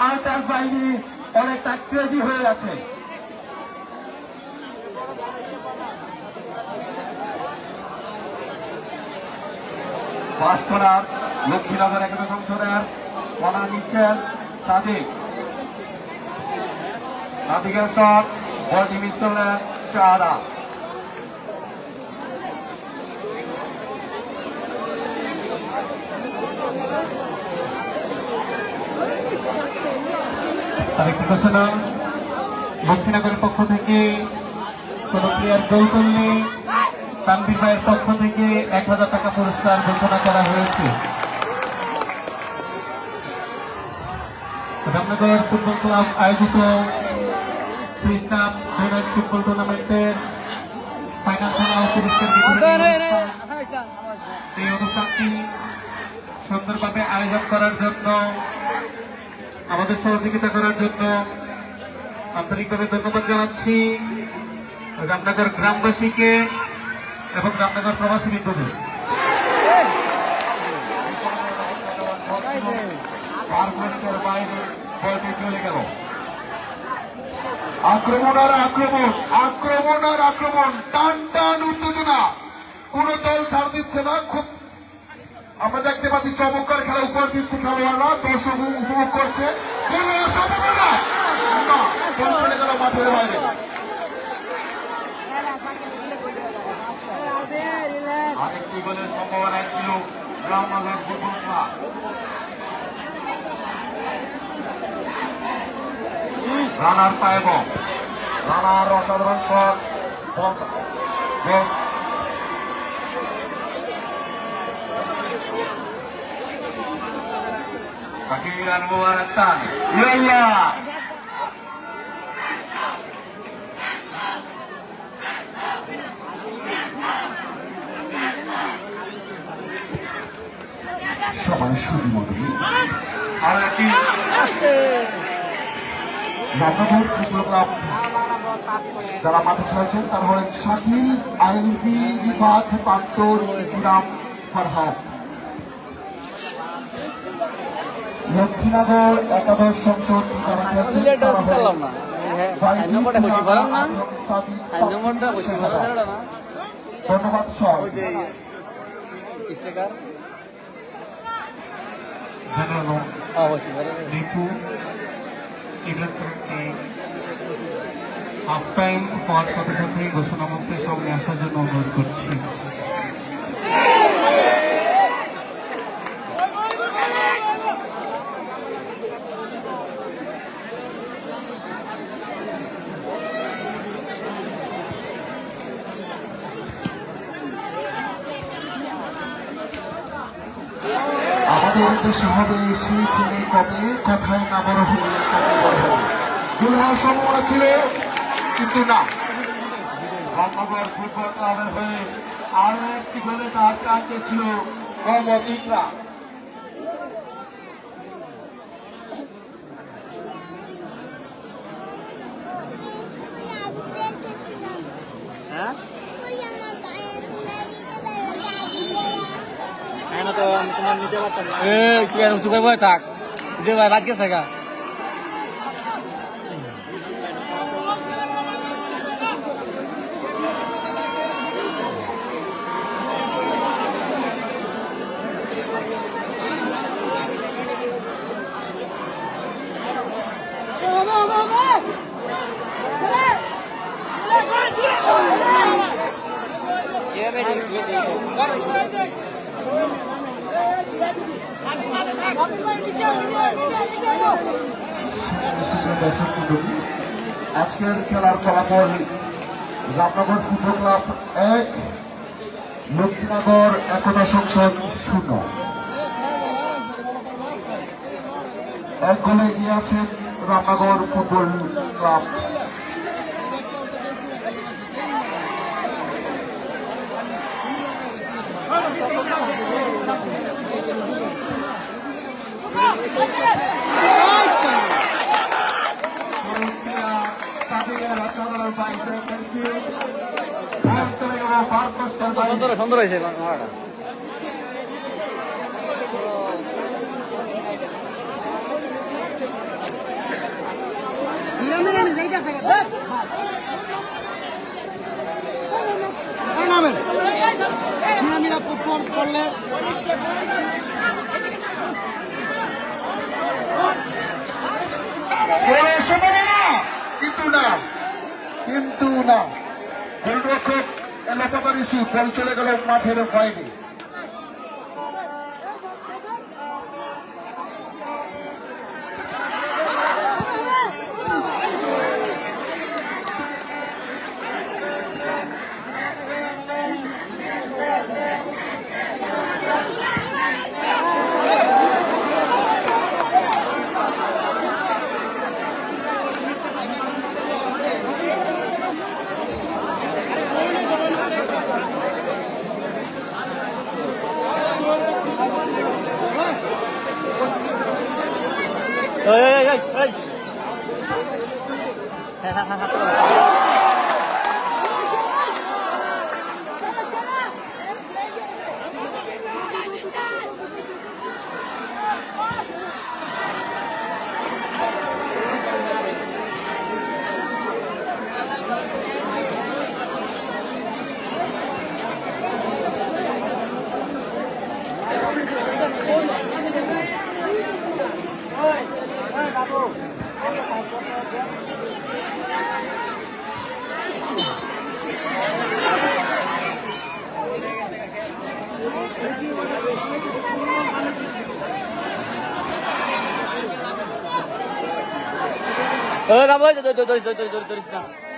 আর্টাস বাহিনী অনেকটা ক্রেজি হয়ে আছে। পাস করার লক্ষ্মীনগর একতা সংসদের কণা নিচ্ছেন সাদিক। সাদিকের শট, বলটি মিস করলেন শাহাদা। আরেকটি ঘোষণা, দক্ষিণনগরের পক্ষ থেকে কোন প্লেয়ার গোল করলে তানভীর ভাইয়ের পক্ষ থেকে 1000 টাকা পুরস্কার ঘোষণা করা হয়েছে। রামনগর ফুটবল ক্লাব আয়োজিত ফ্রিজ কাপ জুনিয়র ফুটবল টুর্নামেন্টের ফাইনাল খেলা ও পুরস্কার বিতরণী অনুষ্ঠান। এই অনুষ্ঠানটি সুন্দরভাবে আয়োজন করার জন্য, আমাদের সহযোগিতা করার জন্য আন্তরিকভাবে ধন্যবাদ জানাচ্ছি রামনগর গ্রামবাসীকে এবং রামনগর প্রবাসী বিন্দুদের। চলে গেল আক্রমণ আর আক্রমণ, আক্রমণ আর আক্রমণ, টান টান উত্তেজনা, কোন দল ছাড় দিচ্ছে না। খুব আমরা দেখতে পাচ্ছি চমৎকার খেলা উপহার দিচ্ছে খেলোয়াড়রা, দর্শক উপভোগ করছে। কোন অসম্ভাবনা না, বল চলে গেল মাঠের বাইরে। আরেকটি গোলের সম্ভাবনা ছিল রামনগর ফুটবল ক্লাব। রানার পায়ে বল, রানার অসাধারণ শট, বল Kakiran Mubaratan, Yalla. সবাই শুরু মন্ডলী আর একটি রামনগর ফুটবল ক্লাব যারা মাঠে খেলেছেন তারা হলেন শাকিল, আইনবি, রিফাত, পান্তর, ইকরাম, ফারহাদ। লক্ষ্মীনগর একাদশ সংসদ যারা খেলেছেন তারা হলেন বাইজি, সাদিক, ধন্যবাদ স্যার। জানানো রিপু ইলেকট্রনকে হাফ টাইম হওয়ার সাথে সাথে ঘোষণা মঞ্চের সামনে আসার জন্য অনুরোধ করছি। আমাদের দেশে হবে সেই ছেলে কবে, কথায় না বড় হলে কবে বড় হবে। ভুল হওয়ার সম্ভাবনা ছিল কিন্তু না। রামনগর ফুটবল ক্লাবের হয়ে আরো একটি গোলে তার প্রান্তে ছিল মোহাম্মদ ইকরাম। হ্যাঁ না তো আমি তোমার নিতে পারতাম না। তুই বই থাক যে ভাই বাদ গেছে গা দর্শক মণ্ডলী, আজকের খেলার ফলাফল রামনগর ফুটবল ক্লাব 1, লক্ষ্মীনগর একতা সংসদ 0। এক গোলে এগিয়ে আছেন রামনগর ফুটবল ক্লাব। সুন্দর সুন্দর হয়েছে মারাটা করলে কিন্তু না, কিন্তু না, গোলরক্ষক এলাকা দিছি, বল চলে গেল মাঠের বাইরে। বাবু ধরিস না